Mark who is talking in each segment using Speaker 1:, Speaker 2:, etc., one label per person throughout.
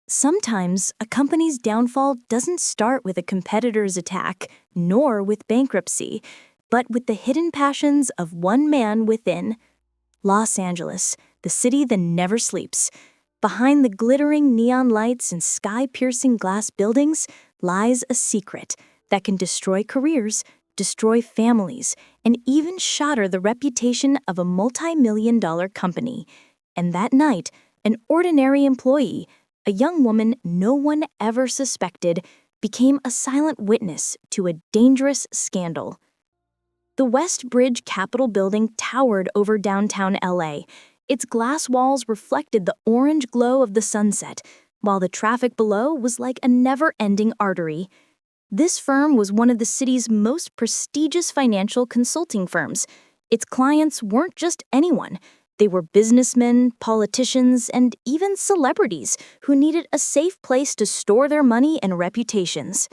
Speaker 1: Sometimes a company's downfall doesn't start with a competitor's attack, nor with bankruptcy, but with the hidden passions of one man within. Los Angeles, the city that never sleeps. Behind the glittering neon lights and sky-piercing glass buildings lies a secret that can destroy careers, destroy families, and even shatter the reputation of a multi-million-dollar company. And that night, an ordinary employee, a young woman no one ever suspected, became a silent witness to a dangerous scandal. The West Bridge Capitol building towered over downtown LA. Its glass walls reflected the orange glow of the sunset, while the traffic below was like a never-ending artery. This firm was one of the city's most prestigious financial consulting firms. Its clients weren't just anyone. They were businessmen, politicians, and even celebrities who needed a safe place to store their money and reputations.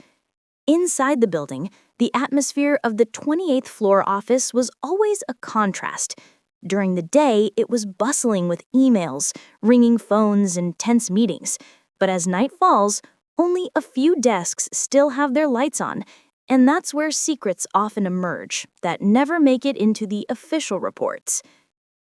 Speaker 1: Inside the building, the atmosphere of the 28th floor office was always a contrast. During the day, it was bustling with emails, ringing phones, and tense meetings. But as night falls, only a few desks still have their lights on, and that's where secrets often emerge that never make it into the official reports.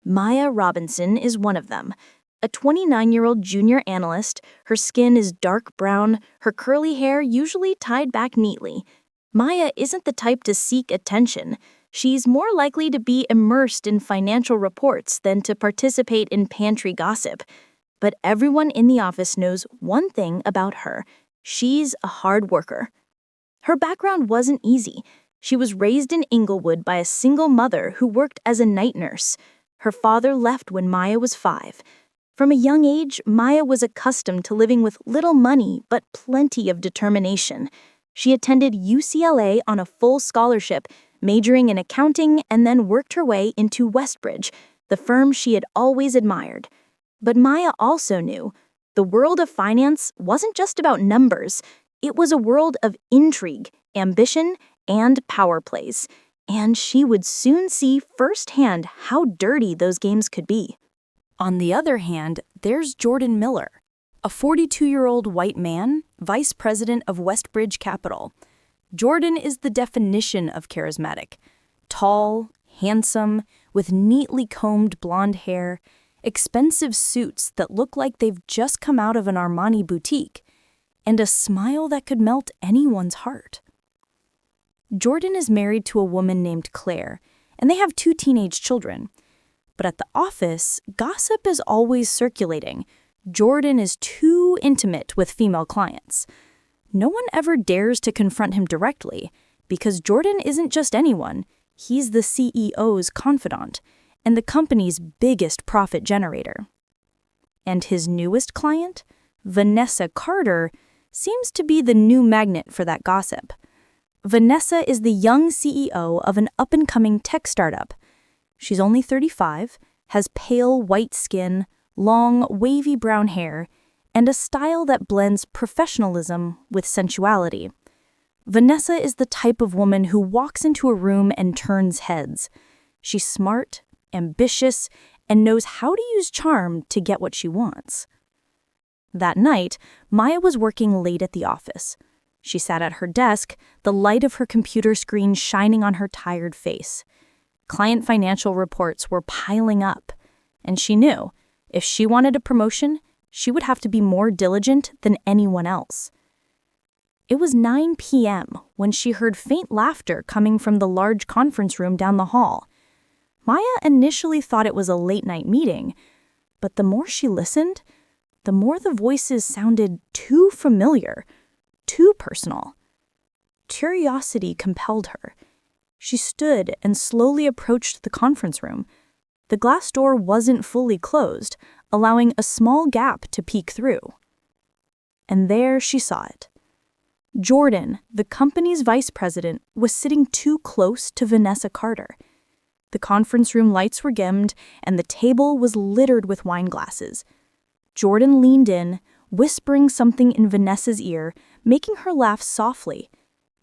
Speaker 1: Maya Robinson is one of them. A 29-year-old junior analyst, her skin is dark brown, her curly hair usually tied back neatly. Maya isn't the type to seek attention. She's more likely to be immersed in financial reports than to participate in pantry gossip. But everyone in the office knows one thing about her. She's a hard worker. Her background wasn't easy. She was raised in Inglewood by a single mother who worked as a night nurse. Her father left when Maya was 5. From a young age, Maya was accustomed to living with little money but plenty of determination. She attended UCLA on a full scholarship, majoring in accounting, and then worked her way into Westbridge, the firm she had always admired. But Maya also knew the world of finance wasn't just about numbers. It was a world of intrigue, ambition, and power plays. And she would soon see firsthand how dirty those games could be. On the other hand, there's Jordan Miller, a 42-year-old white man, vice president of Westbridge Capital. Jordan is the definition of charismatic. Tall, handsome, with neatly combed blonde hair, expensive suits that look like they've just come out of an Armani boutique, and a smile that could melt anyone's heart. Jordan is married to a woman named Claire, and they have 2 teenage children. But at the office, gossip is always circulating. Jordan is too intimate with female clients. No one ever dares to confront him directly, because Jordan isn't just anyone. He's the CEO's confidant, and the company's biggest profit generator. And his newest client, Vanessa Carter, seems to be the new magnet for that gossip. Vanessa is the young CEO of an up-and-coming tech startup. She's only 35, has pale white skin, long, wavy brown hair, and a style that blends professionalism with sensuality. Vanessa is the type of woman who walks into a room and turns heads. She's smart, ambitious, and knows how to use charm to get what she wants. That night, Maya was working late at the office. She sat at her desk, the light of her computer screen shining on her tired face. Client financial reports were piling up, and she knew if she wanted a promotion, she would have to be more diligent than anyone else. It was 9 p.m. when she heard faint laughter coming from the large conference room down the hall. Maya initially thought it was a late-night meeting, but the more she listened, the more the voices sounded too familiar, too personal. Curiosity compelled her. She stood and slowly approached the conference room. The glass door wasn't fully closed, allowing a small gap to peek through. And there she saw it. Jordan, the company's vice president, was sitting too close to Vanessa Carter. The conference room lights were dimmed, and the table was littered with wine glasses. Jordan leaned in, whispering something in Vanessa's ear, making her laugh softly.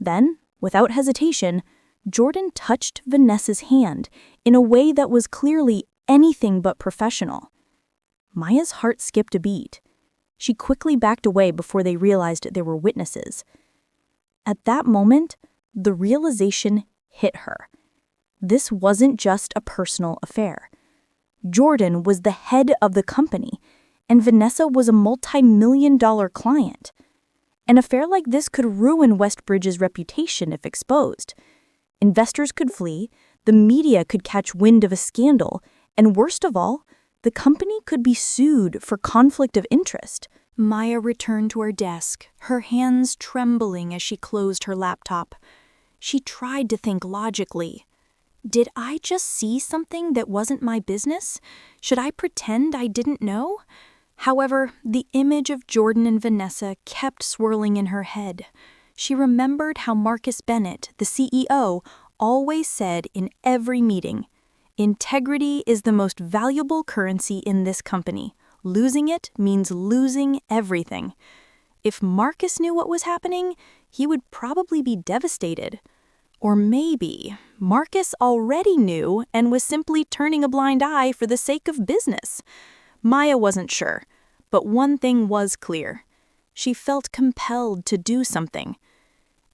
Speaker 1: Then, without hesitation, Jordan touched Vanessa's hand in a way that was clearly anything but professional. Maya's heart skipped a beat. She quickly backed away before they realized there were witnesses. At that moment, the realization hit her. This wasn't just a personal affair. Jordan was the head of the company, and Vanessa was a multi-million-dollar client. An affair like this could ruin Westbridge's reputation if exposed. Investors could flee, the media could catch wind of a scandal, and worst of all, the company could be sued for conflict of interest. Maya returned to her desk, her hands trembling as she closed her laptop. She tried to think logically. Did I just see something that wasn't my business? Should I pretend I didn't know? However, the image of Jordan and Vanessa kept swirling in her head. She remembered how Marcus Bennett, the CEO, always said in every meeting, "Integrity is the most valuable currency in this company. Losing it means losing everything." If Marcus knew what was happening, he would probably be devastated. Or maybe Marcus already knew and was simply turning a blind eye for the sake of business. Maya wasn't sure, but one thing was clear. She felt compelled to do something.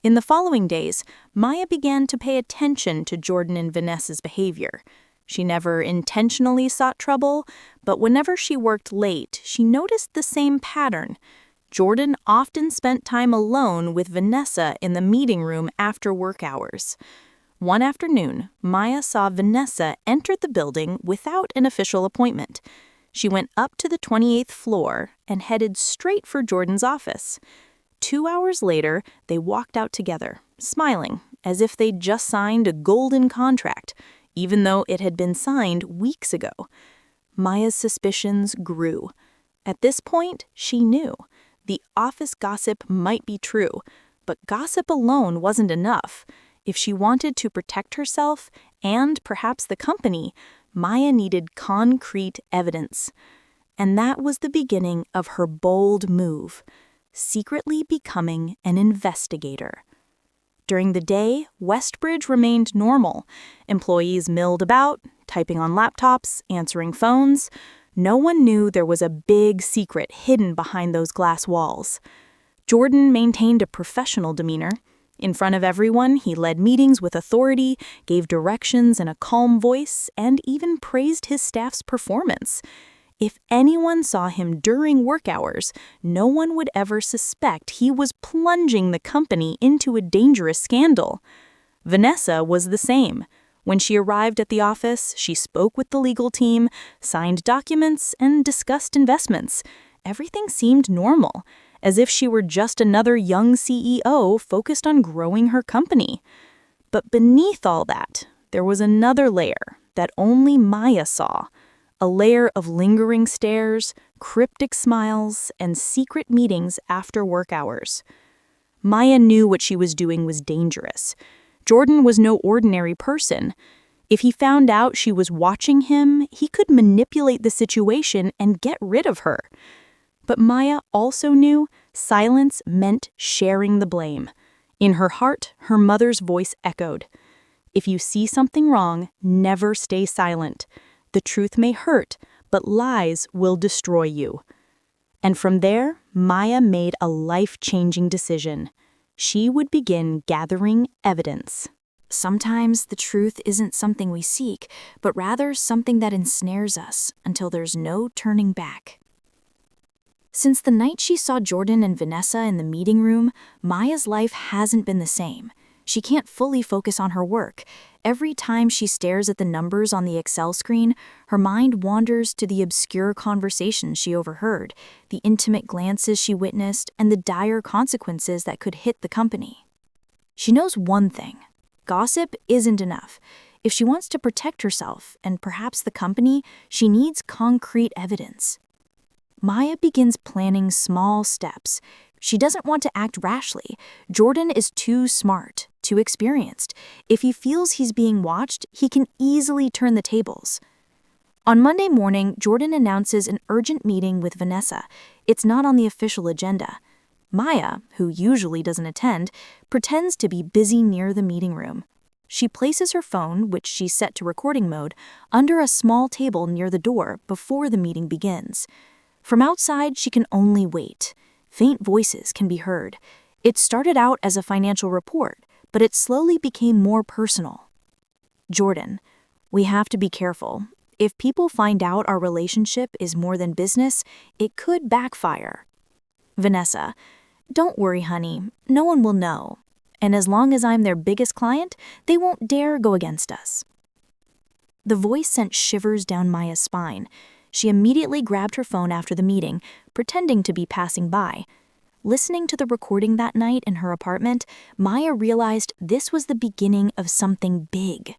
Speaker 1: In the following days, Maya began to pay attention to Jordan and Vanessa's behavior. She never intentionally sought trouble, but whenever she worked late, she noticed the same pattern. Jordan often spent time alone with Vanessa in the meeting room after work hours. One afternoon, Maya saw Vanessa enter the building without an official appointment. She went up to the 28th floor and headed straight for Jordan's office. 2 hours later, they walked out together, smiling, as if they'd just signed a golden contract, even though it had been signed weeks ago. Maya's suspicions grew. At this point, she knew. The office gossip might be true, but gossip alone wasn't enough. If she wanted to protect herself and perhaps the company, Maya needed concrete evidence. And that was the beginning of her bold move, secretly becoming an investigator. During the day, Westbridge remained normal. Employees milled about, typing on laptops, answering phones. No one knew there was a big secret hidden behind those glass walls. Jordan maintained a professional demeanor. In front of everyone, he led meetings with authority, gave directions in a calm voice, and even praised his staff's performance. If anyone saw him during work hours, no one would ever suspect he was plunging the company into a dangerous scandal. Vanessa was the same. When she arrived at the office, she spoke with the legal team, signed documents, and discussed investments. Everything seemed normal, as if she were just another young CEO focused on growing her company. But beneath all that, there was another layer that only Maya saw, a layer of lingering stares, cryptic smiles, and secret meetings after work hours. Maya knew what she was doing was dangerous. Jordan was no ordinary person. If he found out she was watching him, he could manipulate the situation and get rid of her. But Maya also knew silence meant sharing the blame. In her heart, her mother's voice echoed. If you see something wrong, never stay silent. The truth may hurt, but lies will destroy you. And from there, Maya made a life-changing decision. She would begin gathering evidence. Sometimes the truth isn't something we seek, but rather something that ensnares us until there's no turning back. Since the night she saw Jordan and Vanessa in the meeting room, Maya's life hasn't been the same. She can't fully focus on her work. Every time she stares at the numbers on the Excel screen, her mind wanders to the obscure conversations she overheard, the intimate glances she witnessed, and the dire consequences that could hit the company. She knows one thing: gossip isn't enough. If she wants to protect herself, and perhaps the company, she needs concrete evidence. Maya begins planning small steps. She doesn't want to act rashly. Jordan is too smart, too experienced. If he feels he's being watched, he can easily turn the tables. On Monday morning, Jordan announces an urgent meeting with Vanessa. It's not on the official agenda. Maya, who usually doesn't attend, pretends to be busy near the meeting room. She places her phone, which she's set to recording mode, under a small table near the door before the meeting begins. From outside, she can only wait. Faint voices can be heard. It started out as a financial report, but it slowly became more personal. Jordan, we have to be careful. If people find out our relationship is more than business, it could backfire. Vanessa, don't worry, honey. No one will know. And as long as I'm their biggest client, they won't dare go against us. The voice sent shivers down Maya's spine. She immediately grabbed her phone after the meeting, pretending to be passing by. Listening to the recording that night in her apartment, Maya realized this was the beginning of something big.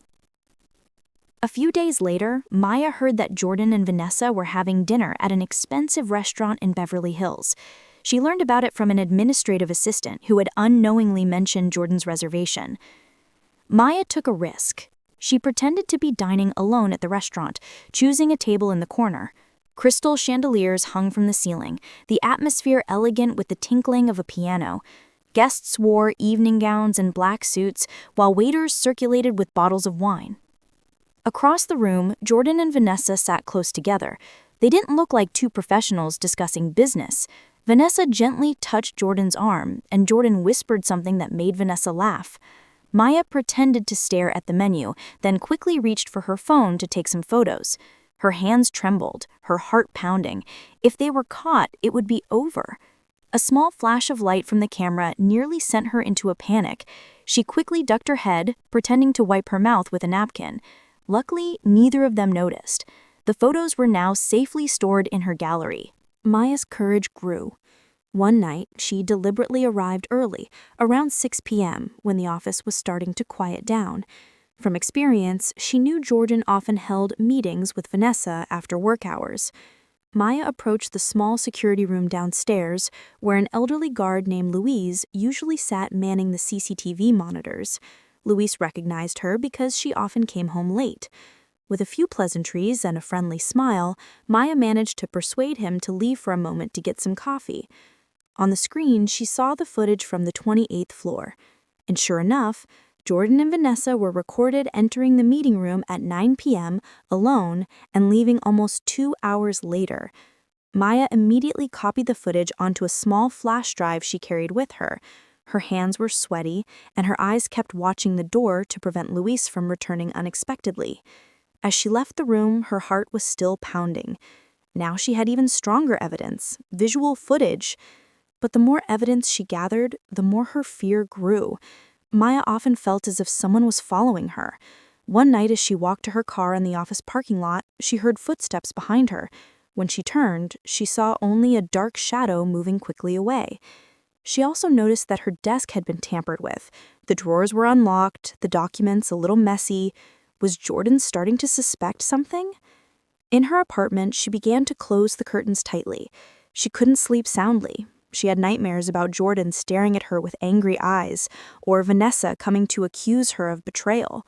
Speaker 1: A few days later, Maya heard that Jordan and Vanessa were having dinner at an expensive restaurant in Beverly Hills. She learned about it from an administrative assistant who had unknowingly mentioned Jordan's reservation. Maya took a risk. She pretended to be dining alone at the restaurant, choosing a table in the corner. Crystal chandeliers hung from the ceiling, the atmosphere elegant with the tinkling of a piano. Guests wore evening gowns and black suits, while waiters circulated with bottles of wine. Across the room, Jordan and Vanessa sat close together. They didn't look like two professionals discussing business. Vanessa gently touched Jordan's arm, and Jordan whispered something that made Vanessa laugh. Maya pretended to stare at the menu, then quickly reached for her phone to take some photos. Her hands trembled, her heart pounding. If they were caught, it would be over. A small flash of light from the camera nearly sent her into a panic. She quickly ducked her head, pretending to wipe her mouth with a napkin. Luckily, neither of them noticed. The photos were now safely stored in her gallery. Maya's courage grew. One night, she deliberately arrived early, around 6 p.m., when the office was starting to quiet down. From experience, she knew Jordan often held meetings with Vanessa after work hours. Maya approached the small security room downstairs, where an elderly guard named Louise usually sat manning the CCTV monitors. Louise recognized her because she often came home late. With a few pleasantries and a friendly smile, Maya managed to persuade him to leave for a moment to get some coffee. On the screen, she saw the footage from the 28th floor. And sure enough, Jordan and Vanessa were recorded entering the meeting room at 9 p.m. alone and leaving almost 2 hours later. Maya immediately copied the footage onto a small flash drive she carried with her. Her hands were sweaty, and her eyes kept watching the door to prevent Luis from returning unexpectedly. As she left the room, her heart was still pounding. Now she had even stronger evidence, visual footage. But the more evidence she gathered, the more her fear grew. Maya often felt as if someone was following her. One night as she walked to her car in the office parking lot, she heard footsteps behind her. When she turned, she saw only a dark shadow moving quickly away. She also noticed that her desk had been tampered with. The drawers were unlocked, the documents a little messy. Was Jordan starting to suspect something? In her apartment, she began to close the curtains tightly. She couldn't sleep soundly. She had nightmares about Jordan staring at her with angry eyes, or Vanessa coming to accuse her of betrayal.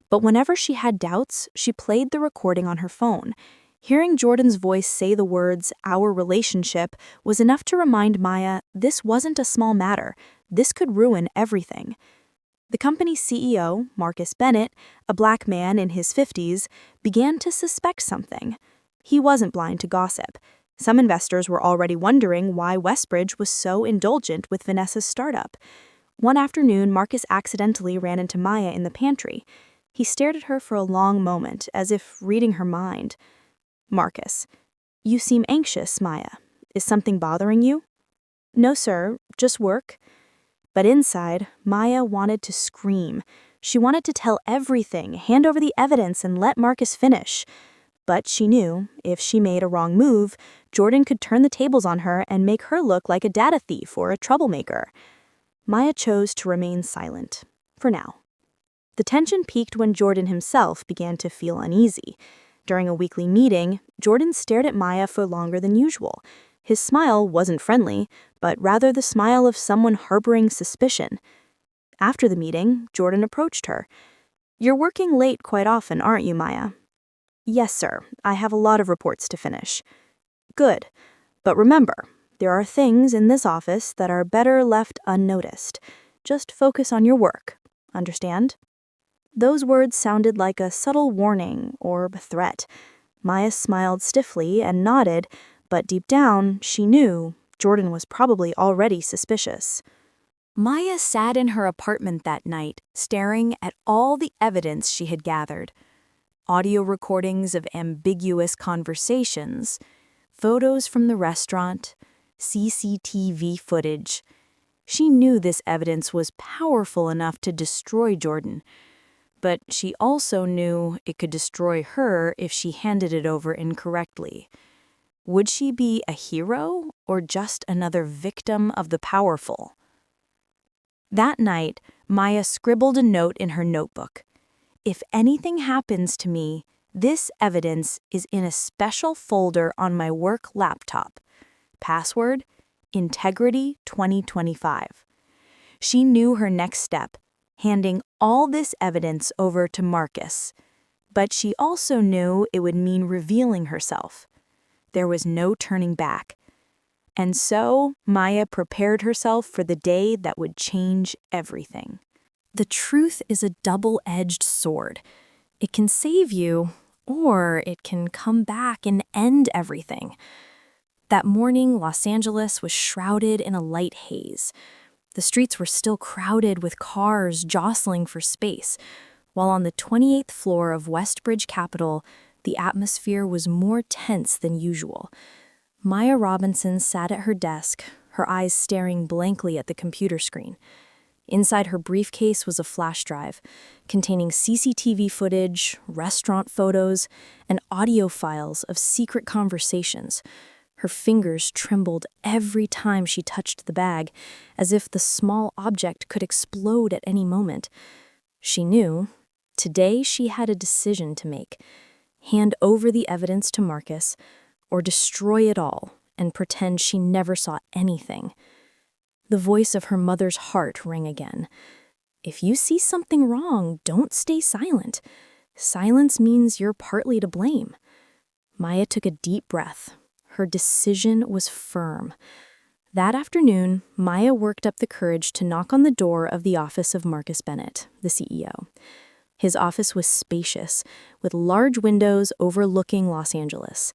Speaker 1: But whenever she had doubts, she played the recording on her phone. Hearing Jordan's voice say the words, "our relationship," was enough to remind Maya this wasn't a small matter. This could ruin everything. The company's CEO, Marcus Bennett, a black man in his 50s, began to suspect something. He wasn't blind to gossip. Some investors were already wondering why Westbridge was so indulgent with Vanessa's startup. One afternoon, Marcus accidentally ran into Maya in the pantry. He stared at her for a long moment, as if reading her mind. "Marcus, you seem anxious, Maya. Is something bothering you?" "No, sir, just work." But inside, Maya wanted to scream. She wanted to tell everything, hand over the evidence, and let Marcus finish. But she knew, if she made a wrong move, Jordan could turn the tables on her and make her look like a data thief or a troublemaker. Maya chose to remain silent, for now. The tension peaked when Jordan himself began to feel uneasy. During a weekly meeting, Jordan stared at Maya for longer than usual. His smile wasn't friendly, but rather the smile of someone harboring suspicion. After the meeting, Jordan approached her. "You're working late quite often, aren't you, Maya?" "Yes, sir. I have a lot of reports to finish." "Good. But remember, there are things in this office that are better left unnoticed. Just focus on your work. Understand?" Those words sounded like a subtle warning or a threat. Maya smiled stiffly and nodded, But deep down, she knew Jordan was probably already suspicious. Maya sat in her apartment that night, staring at all the evidence she had gathered. Audio recordings of ambiguous conversations, photos from the restaurant, CCTV footage. She knew this evidence was powerful enough to destroy Jordan, but she also knew it could destroy her if she handed it over incorrectly. Would she be a hero or just another victim of the powerful? That night, Maya scribbled a note in her notebook. If anything happens to me, this evidence is in a special folder on my work laptop. Password, Integrity 2025. She knew her next step, handing all this evidence over to Marcus. But she also knew it would mean revealing herself. There was no turning back. And so, Maya prepared herself for the day that would change everything. The truth is a double-edged sword. It can save you, or it can come back and end everything. That morning, Los Angeles was shrouded in a light haze. The streets were still crowded with cars jostling for space, while on the 28th floor of Westbridge Capitol, the atmosphere was more tense than usual. Maya Robinson sat at her desk, her eyes staring blankly at the computer screen. Inside her briefcase was a flash drive containing CCTV footage, restaurant photos, and audio files of secret conversations. Her fingers trembled every time she touched the bag, as if the small object could explode at any moment. She knew, today she had a decision to make: hand over the evidence to Marcus, or destroy it all and pretend she never saw anything. The voice of her mother's heart rang again. If you see something wrong, don't stay silent. Silence means you're partly to blame. Maya took a deep breath. Her decision was firm. That afternoon, Maya worked up the courage to knock on the door of the office of Marcus Bennett, the CEO. His office was spacious, with large windows overlooking Los Angeles.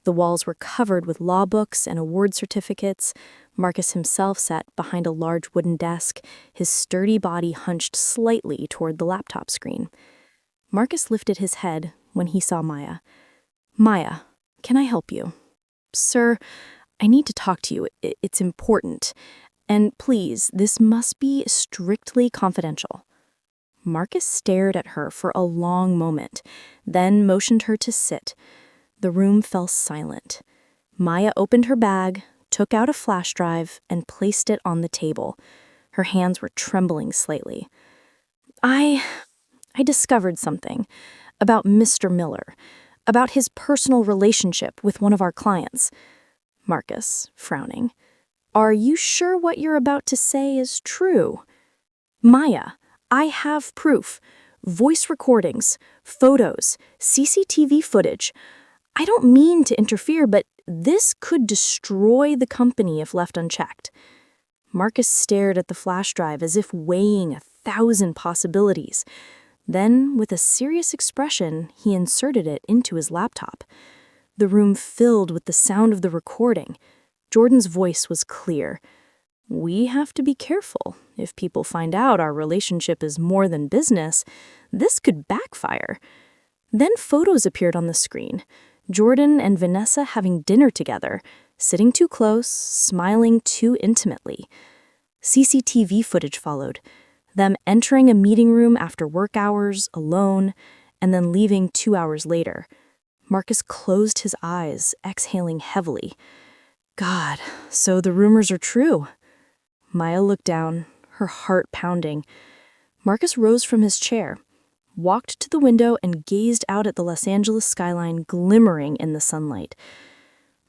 Speaker 1: The walls were covered with law books and award certificates. Marcus himself sat behind a large wooden desk, his sturdy body hunched slightly toward the laptop screen. Marcus lifted his head when he saw Maya. "Maya, can I help you?" "Sir, I need to talk to you. It's important. And please, this must be strictly confidential." Marcus stared at her for a long moment, then motioned her to sit. The room fell silent. Maya opened her bag, took out a flash drive, and placed it on the table. Her hands were trembling slightly. I discovered something about Mr. Miller, about his personal relationship with one of our clients." Marcus, frowning. "Are you sure what you're about to say is true?" "Maya, I have proof. Voice recordings, photos, CCTV footage. I don't mean to interfere, but this could destroy the company if left unchecked." Marcus stared at the flash drive as if weighing 1,000 possibilities. Then, with a serious expression, he inserted it into his laptop. The room filled with the sound of the recording. Jordan's voice was clear. "We have to be careful. If people find out our relationship is more than business, this could backfire." Then photos appeared on the screen. Jordan and Vanessa having dinner together, sitting too close, smiling too intimately. CCTV footage followed. Them entering a meeting room after work hours, alone, and then leaving 2 hours later. Marcus closed his eyes, exhaling heavily. God, so the rumors are true. Maya looked down, her heart pounding. Marcus rose from his chair, walked to the window, and gazed out at the Los Angeles skyline glimmering in the sunlight.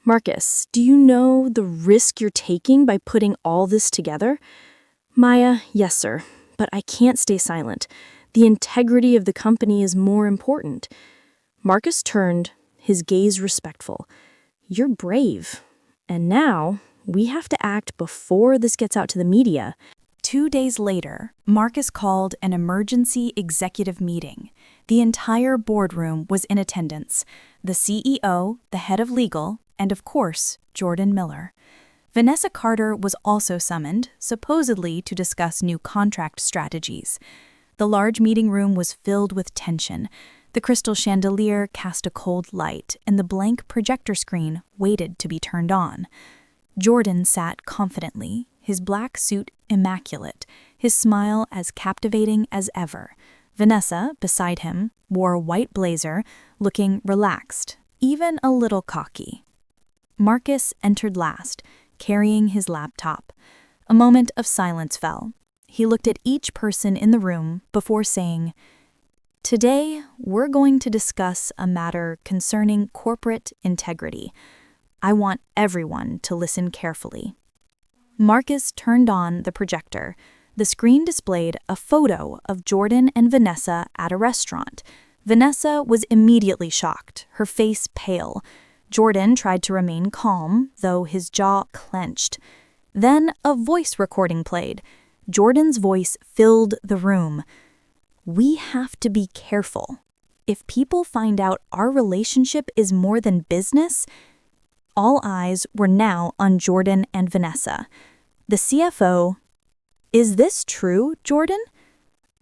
Speaker 1: "Marcus, do you know the risk you're taking by putting all this together?" "Maya, yes, sir. But I can't stay silent. The integrity of the company is more important." Marcus turned, his gaze respectful. "You're brave. And now, we have to act before this gets out to the media.
Speaker 2: 2 days later, Marcus called an emergency executive meeting. The entire boardroom was in attendance: the CEO, the head of legal, and of course, Jordan Miller. Vanessa Carter was also summoned, supposedly to discuss new contract strategies. The large meeting room was filled with tension. The crystal chandelier cast a cold light, and the blank projector screen waited to be turned on. Jordan sat confidently, his black suit immaculate, his smile as captivating as ever. Vanessa, beside him, wore a white blazer, looking relaxed, even a little cocky. Marcus entered last, carrying his laptop. A moment of silence fell. He looked at each person in the room before saying, "Today, we're going to discuss a matter concerning corporate integrity. I want everyone to listen carefully." Marcus turned on the projector. The screen displayed a photo of Jordan and Vanessa at a restaurant. Vanessa was immediately shocked, her face pale. Jordan tried to remain calm, though his jaw clenched. Then a voice recording played. Jordan's voice filled the room. "We have to be careful. If people find out our relationship is more than business..." All eyes were now on Jordan and Vanessa. The CFO, "Is this true, Jordan?"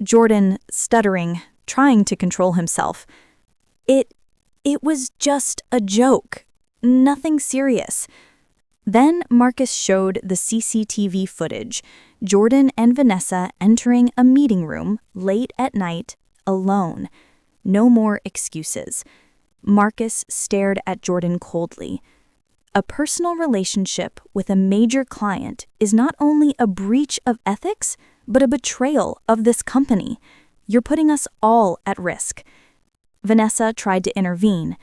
Speaker 2: Jordan, stuttering, trying to control himself. It was just a joke. Nothing serious." Then Marcus showed the CCTV footage. Jordan and Vanessa entering a meeting room late at night, alone. No more excuses. Marcus stared at Jordan coldly. A personal relationship with a major client is not only a breach of ethics, but a betrayal of this company. You're putting us all at risk. Vanessa tried to intervene.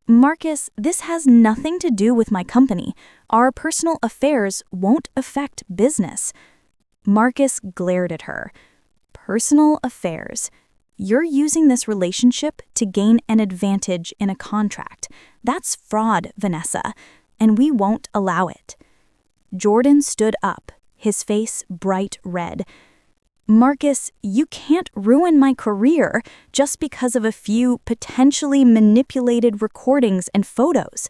Speaker 2: "Marcus, this has nothing to do with my company. Our personal affairs won't affect business." Marcus glared at her. "Personal affairs. You're using this relationship to gain an advantage in a contract. That's fraud, Vanessa, and we won't allow it." Jordan stood up, his face bright red. "Marcus, you can't ruin my career just because of a few potentially manipulated recordings and photos.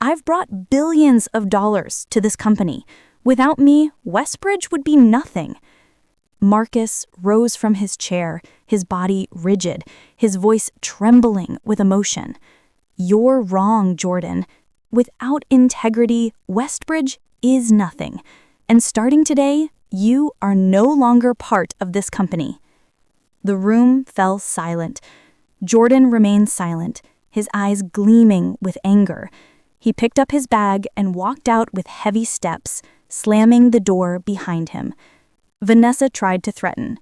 Speaker 2: I've brought billions of dollars to this company. Without me, Westbridge would be nothing." Marcus rose from his chair, his body rigid, his voice trembling with emotion. "You're wrong, Jordan. Without integrity, Westbridge is nothing. And starting today, you are no longer part of this company." The room fell silent. Jordan remained silent, his eyes gleaming with anger. He picked up his bag and walked out with heavy steps, slamming the door behind him. Vanessa tried to threaten.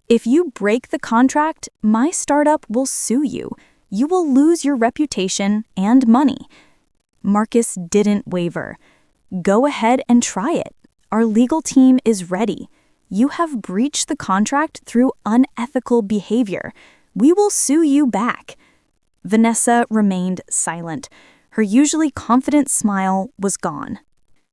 Speaker 2: "If you break the contract, my startup will sue you. You will lose your reputation and money." Marcus didn't waver. "Go ahead and try it. Our legal team is ready. You have breached the contract through unethical behavior. We will sue you back." Vanessa remained silent. Her usually confident smile was gone.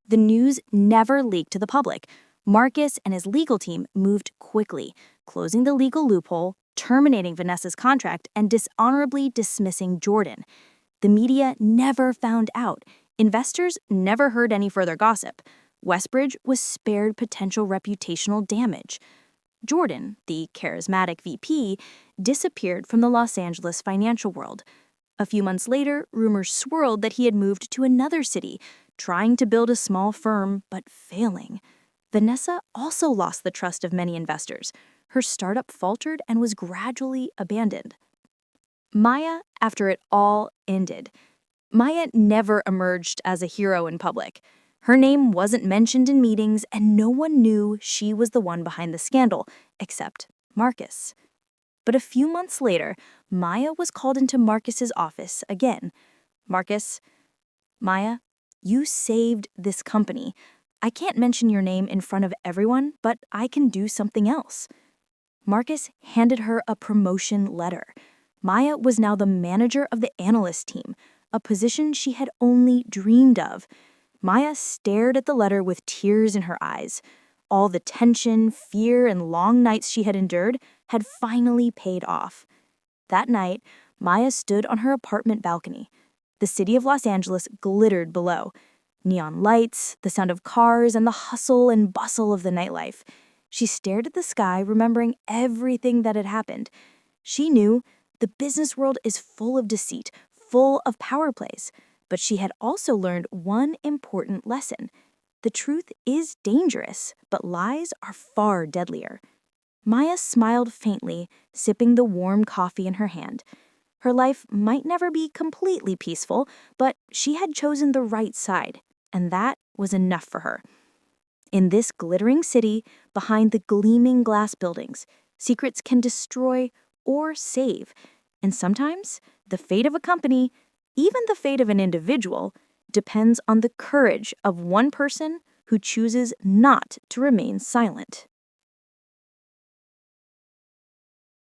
Speaker 2: The news never leaked to the public. Marcus and his legal team moved quickly, closing the legal loophole, terminating Vanessa's contract, and dishonorably dismissing Jordan. The media never found out. Investors never heard any further gossip. Westbridge was spared potential reputational damage. Jordan, the charismatic VP, disappeared from the Los Angeles financial world. A few months later, rumors swirled that he had moved to another city, trying to build a small firm, but failing. Vanessa also lost the trust of many investors. Her startup faltered and was gradually abandoned. Maya, after it all ended. Maya never emerged as a hero in public. Her name wasn't mentioned in meetings, and no one knew she was the one behind the scandal, except Marcus. But a few months later, Maya was called into Marcus's office again. "Marcus, Maya, you saved this company. I can't mention your name in front of everyone, but I can do something else." Marcus handed her a promotion letter. Maya was now the manager of the analyst team, a position she had only dreamed of. Maya stared at the letter with tears in her eyes.
Speaker 1: All the tension, fear, and long nights she had endured had finally paid off. That night, Maya stood on her apartment balcony. The city of Los Angeles glittered below. Neon lights, the sound of cars, and the hustle and bustle of the nightlife. She stared at the sky, remembering everything that had happened. She knew the business world is full of deceit, full of power plays. But she had also learned one important lesson. The truth is dangerous, but lies are far deadlier. Maya smiled faintly, sipping the warm coffee in her hand. Her life might never be completely peaceful, but she had chosen the right side, and that was enough for her. In this glittering city, behind the gleaming glass buildings, secrets can destroy or save. And sometimes, the fate of a company, even the fate of an individual, depends on the courage of one person who chooses not to remain silent.